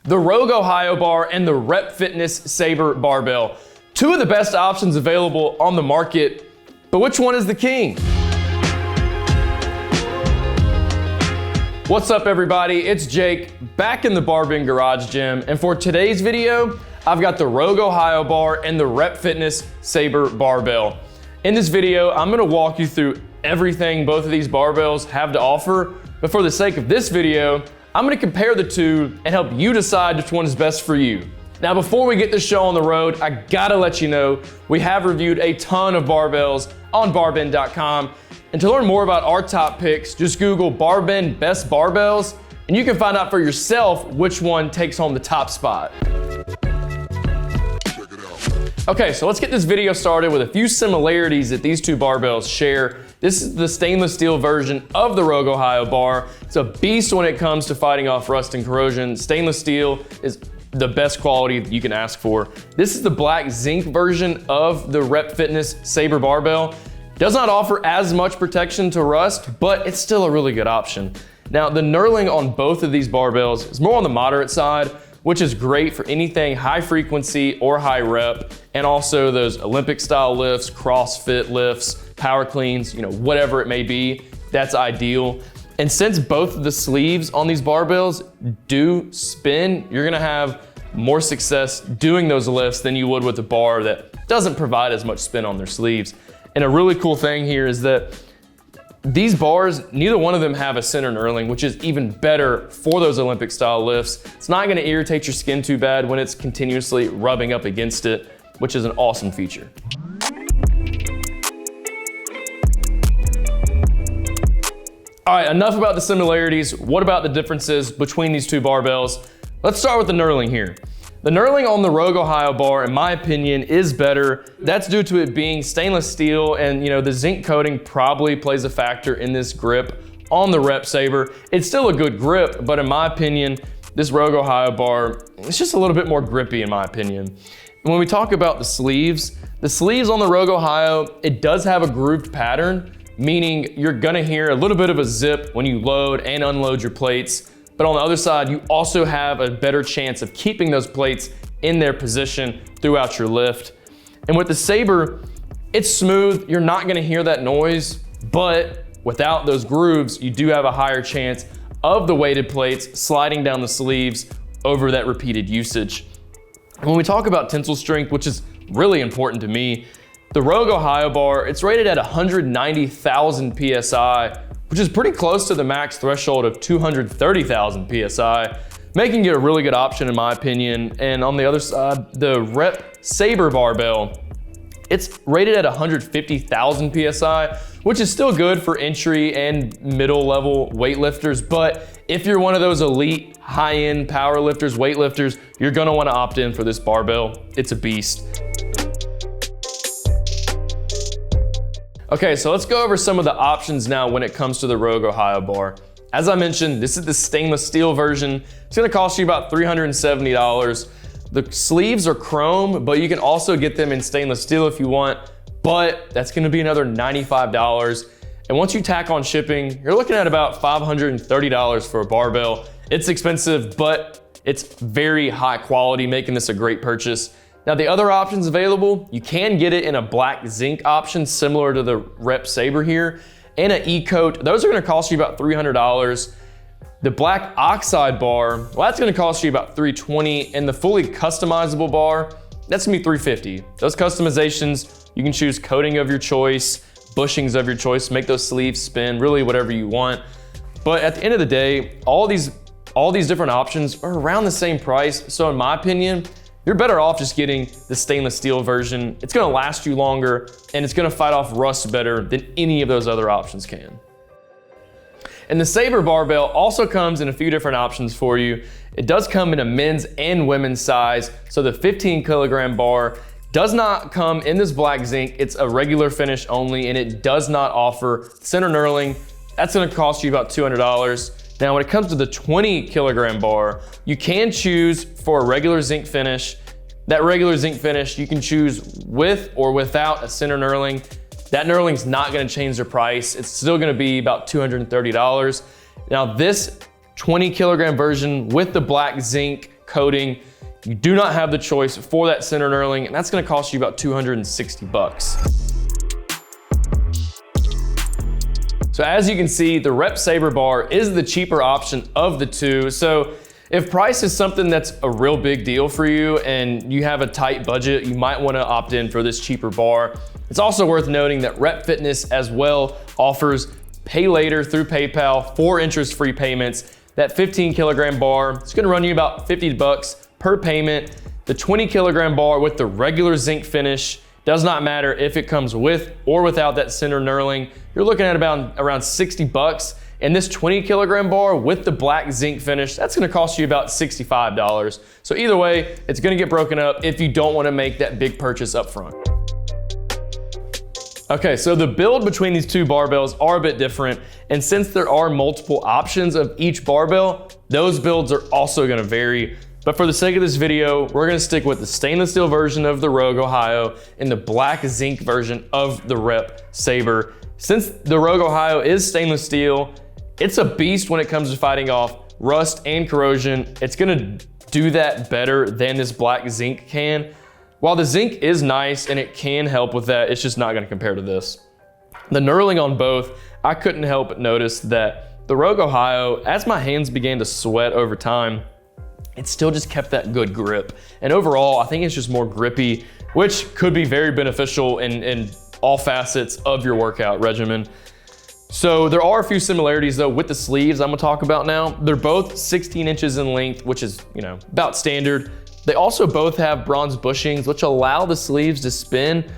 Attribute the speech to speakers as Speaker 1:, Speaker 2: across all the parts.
Speaker 1: the Rogue Ohio Bar and the REP Fitness Sabre Barbell. Two of the best options available on the market, but which one is the king? What's up everybody, it's Jake, back in the BarBend garage gym, and for today's video, I've got the Rogue Ohio Bar and the REP Fitness Sabre Barbell. In this video, I'm gonna walk you through everything both of these barbells have to offer, but for the sake of this video, I'm gonna compare the two and help you decide which one is best for you. Now, before we get this show on the road, I gotta let you know, we have reviewed a ton of barbells on barbend.com. And to learn more about our top picks, just Google BarBend Best Barbells, and you can find out for yourself which one takes home the top spot. Okay, so let's get this video started with a few similarities that these two barbells share. This is the stainless steel version of the Rogue Ohio Bar. It's a beast when it comes to fighting off rust and corrosion. Stainless steel is the best quality you can ask for. This is the black zinc version of the REP Fitness Sabre Barbell. Does not offer as much protection to rust, but it's still a really good option. Now, the knurling on both of these barbells is more on the moderate side, which is great for anything high frequency or high rep, and also those Olympic style lifts, CrossFit lifts, power cleans, whatever it may be, that's ideal. And since both of the sleeves on these barbells do spin, you're gonna have more success doing those lifts than you would with a bar that doesn't provide as much spin on their sleeves. And a really cool thing here is that these bars, neither one of them have a center knurling, which is even better for those Olympic style lifts. It's not gonna irritate your skin too bad when it's continuously rubbing up against it, which is an awesome feature. All right, enough about the similarities. What about the differences between these two barbells? Let's start with the knurling here. The knurling on the Rogue Ohio Bar, in my opinion, is better. That's due to it being stainless steel, and the zinc coating probably plays a factor in this grip on the REP Sabre. It's still a good grip, but in my opinion, this Rogue Ohio Bar, it's just a little bit more grippy in my opinion. And when we talk about the sleeves on the Rogue Ohio, it does have a grooved pattern, meaning you're gonna hear a little bit of a zip when you load and unload your plates. But on the other side, you also have a better chance of keeping those plates in their position throughout your lift. And with the Sabre, it's smooth. You're not gonna hear that noise, but without those grooves, you do have a higher chance of the weighted plates sliding down the sleeves over that repeated usage. And when we talk about tensile strength, which is really important to me, the Rogue Ohio Bar, it's rated at 190,000 PSI, which is pretty close to the max threshold of 230,000 PSI, making it a really good option in my opinion. And on the other side, the REP Sabre Barbell, it's rated at 150,000 PSI, which is still good for entry and middle level weightlifters. But if you're one of those elite high-end power lifters, weightlifters, you're gonna wanna opt in for this barbell. It's a beast. Okay, so let's go over some of the options now when it comes to the Rogue Ohio Bar. As I mentioned, this is the stainless steel version. It's gonna cost you about $370. The sleeves are chrome, but you can also get them in stainless steel if you want, but that's gonna be another $95. And once you tack on shipping, you're looking at about $530 for a barbell. It's expensive, but it's very high quality, making this a great purchase. Now, the other options available, you can get it in a black zinc option similar to the REP Sabre here, and an E-coat. Those are gonna cost you about $300. The black oxide bar, well, that's gonna cost you about $320, and the fully customizable bar, that's gonna be $350. Those customizations, you can choose coating of your choice, bushings of your choice, make those sleeves spin, really whatever you want. But at the end of the day, all these different options are around the same price. So in my opinion, you're better off just getting the stainless steel version. It's gonna last you longer, and it's gonna fight off rust better than any of those other options can. And the Sabre Barbell also comes in a few different options for you. It does come in a men's and women's size. So the 15 kilogram bar does not come in this black zinc. It's a regular finish only, and it does not offer center knurling. That's gonna cost you about $200. Now, when it comes to the 20 kilogram bar, you can choose for a regular zinc finish. That regular zinc finish, you can choose with or without a center knurling. That knurling's not gonna change the price. It's still gonna be about $230. Now, this 20 kilogram version with the black zinc coating. You do not have the choice for that center knurling, and that's gonna cost you about 260 bucks. So as you can see, the REP Sabre bar is the cheaper option of the two. So if price is something that's a real big deal for you and you have a tight budget, you might wanna opt in for this cheaper bar. It's also worth noting that REP Fitness as well offers pay later through PayPal for interest-free payments. That 15 kilogram bar, it's gonna run you about 50 bucks per payment. The 20 kilogram bar with the regular zinc finish, does not matter if it comes with or without that center knurling. You're looking at around 60 bucks. And this 20 kilogram bar with the black zinc finish, that's gonna cost you about $65. So either way, it's gonna get broken up if you don't wanna make that big purchase up front. Okay, so the build between these two barbells are a bit different. And since there are multiple options of each barbell, those builds are also gonna vary. But for the sake of this video, we're gonna stick with the stainless steel version of the Rogue Ohio and the black zinc version of the REP Sabre. Since the Rogue Ohio is stainless steel, it's a beast when it comes to fighting off rust and corrosion. It's gonna do that better than this black zinc can. While the zinc is nice and it can help with that, it's just not gonna compare to this. The knurling on both, I couldn't help but notice that the Rogue Ohio, as my hands began to sweat over time, it still just kept that good grip. And overall, I think it's just more grippy, which could be very beneficial in all facets of your workout regimen. So there are a few similarities though with the sleeves I'm gonna talk about now. They're both 16 inches in length, which is, about standard. They also both have bronze bushings, which allow the sleeves to spin.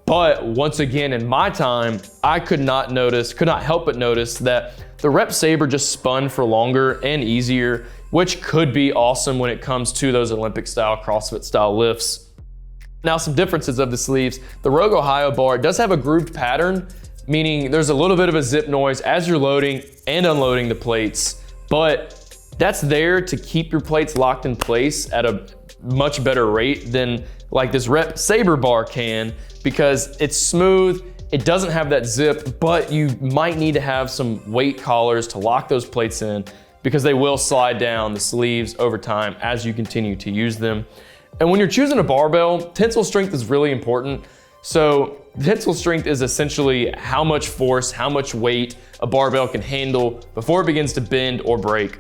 Speaker 1: But once again, in my time, I could not help but notice that the REP Sabre just spun for longer and easier, which could be awesome when it comes to those Olympic style, CrossFit style lifts. Now, some differences of the sleeves. The Rogue Ohio bar does have a grooved pattern, meaning there's a little bit of a zip noise as you're loading and unloading the plates, but that's there to keep your plates locked in place at a much better rate than like this REP Sabre bar can, because it's smooth, it doesn't have that zip, but you might need to have some weight collars to lock those plates in because they will slide down the sleeves over time as you continue to use them. And when you're choosing a barbell, tensile strength is really important. So tensile strength is essentially how much force, how much weight a barbell can handle before it begins to bend or break.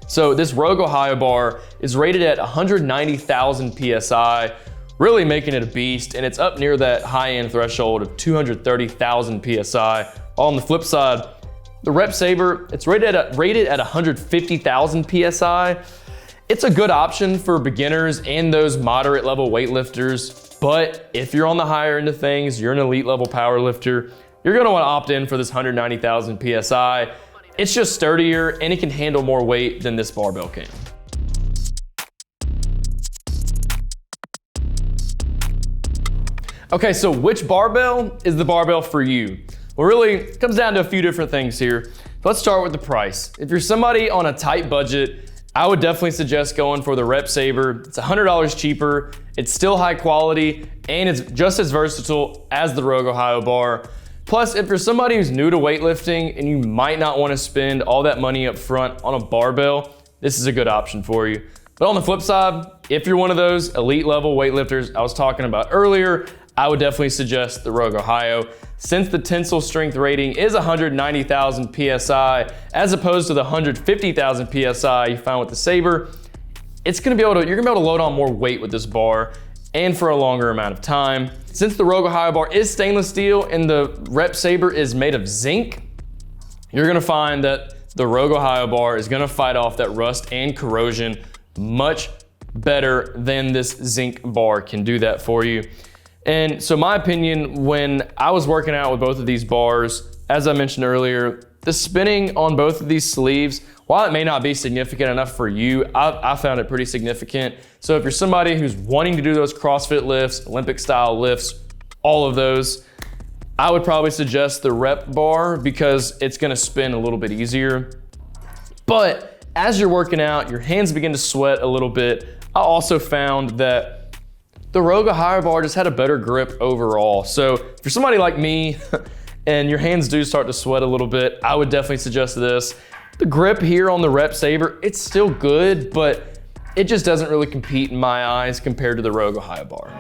Speaker 1: So this Rogue Ohio bar is rated at 190,000 PSI, really making it a beast, and it's up near that high-end threshold of 230,000 PSI. On the flip side, the REP Sabre, it's rated at 150,000 PSI. It's a good option for beginners and those moderate level weightlifters. But if you're on the higher end of things, you're an elite level power lifter, you're gonna wanna opt in for this 190,000 PSI. It's just sturdier and it can handle more weight than this barbell can. Okay, so which barbell is the barbell for you? Well, really, it comes down to a few different things here. Let's start with the price. If you're somebody on a tight budget, I would definitely suggest going for the REP Sabre. It's $100 cheaper, it's still high quality, and it's just as versatile as the Rogue Ohio bar. Plus, if you're somebody who's new to weightlifting and you might not want to spend all that money up front on a barbell, this is a good option for you. But on the flip side, if you're one of those elite level weightlifters I was talking about earlier, I would definitely suggest the Rogue Ohio. Since the tensile strength rating is 190,000 PSI, as opposed to the 150,000 PSI you find with the Sabre, you're gonna be able to load on more weight with this bar and for a longer amount of time. Since the Rogue Ohio bar is stainless steel and the REP Sabre is made of zinc, you're gonna find that the Rogue Ohio bar is gonna fight off that rust and corrosion much better than this zinc bar can do that for you. And so my opinion, when I was working out with both of these bars, as I mentioned earlier, the spinning on both of these sleeves, while it may not be significant enough for you, I found it pretty significant. So if you're somebody who's wanting to do those CrossFit lifts, Olympic style lifts, all of those, I would probably suggest the REP bar because it's gonna spin a little bit easier. But as you're working out, your hands begin to sweat a little bit. I also found that the Rogue Ohio bar just had a better grip overall. So if you're somebody like me and your hands do start to sweat a little bit, I would definitely suggest this. The grip here on the REP Sabre, it's still good, but it just doesn't really compete in my eyes compared to the Rogue Ohio bar.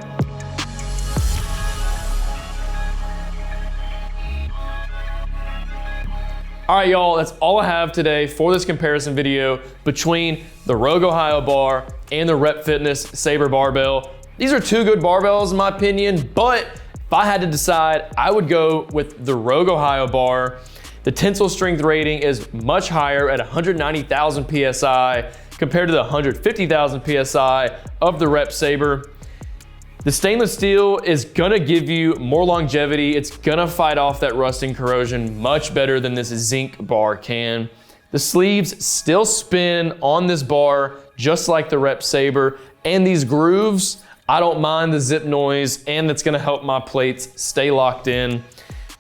Speaker 1: All right, y'all, that's all I have today for this comparison video between the Rogue Ohio bar and the REP Fitness Sabre Barbell. These are two good barbells in my opinion, but if I had to decide, I would go with the Rogue Ohio bar. The tensile strength rating is much higher at 190,000 PSI compared to the 150,000 PSI of the REP Sabre. The stainless steel is gonna give you more longevity. It's gonna fight off that rust and corrosion much better than this zinc bar can. The sleeves still spin on this bar just like the REP Sabre, and these grooves, I don't mind the zip noise, and that's gonna help my plates stay locked in.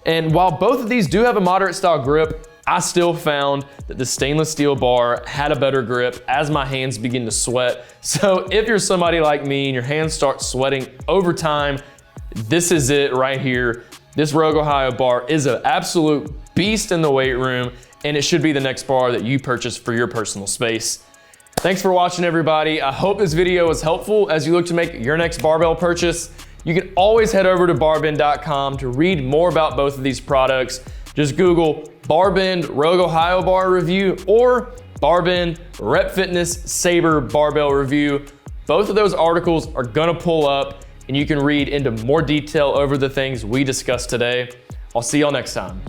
Speaker 1: And while both of these do have a moderate style grip, I still found that the stainless steel bar had a better grip as my hands begin to sweat. So if you're somebody like me and your hands start sweating over time, this is it right here. This Rogue Ohio bar is an absolute beast in the weight room, and it should be the next bar that you purchase for your personal space. Thanks for watching, everybody. I hope this video was helpful as you look to make your next barbell purchase. You can always head over to barbend.com to read more about both of these products. Just Google BarBend Rogue Ohio bar review or BarBend REP Fitness Sabre Barbell review. Both of those articles are gonna pull up and you can read into more detail over the things we discussed today. I'll see y'all next time.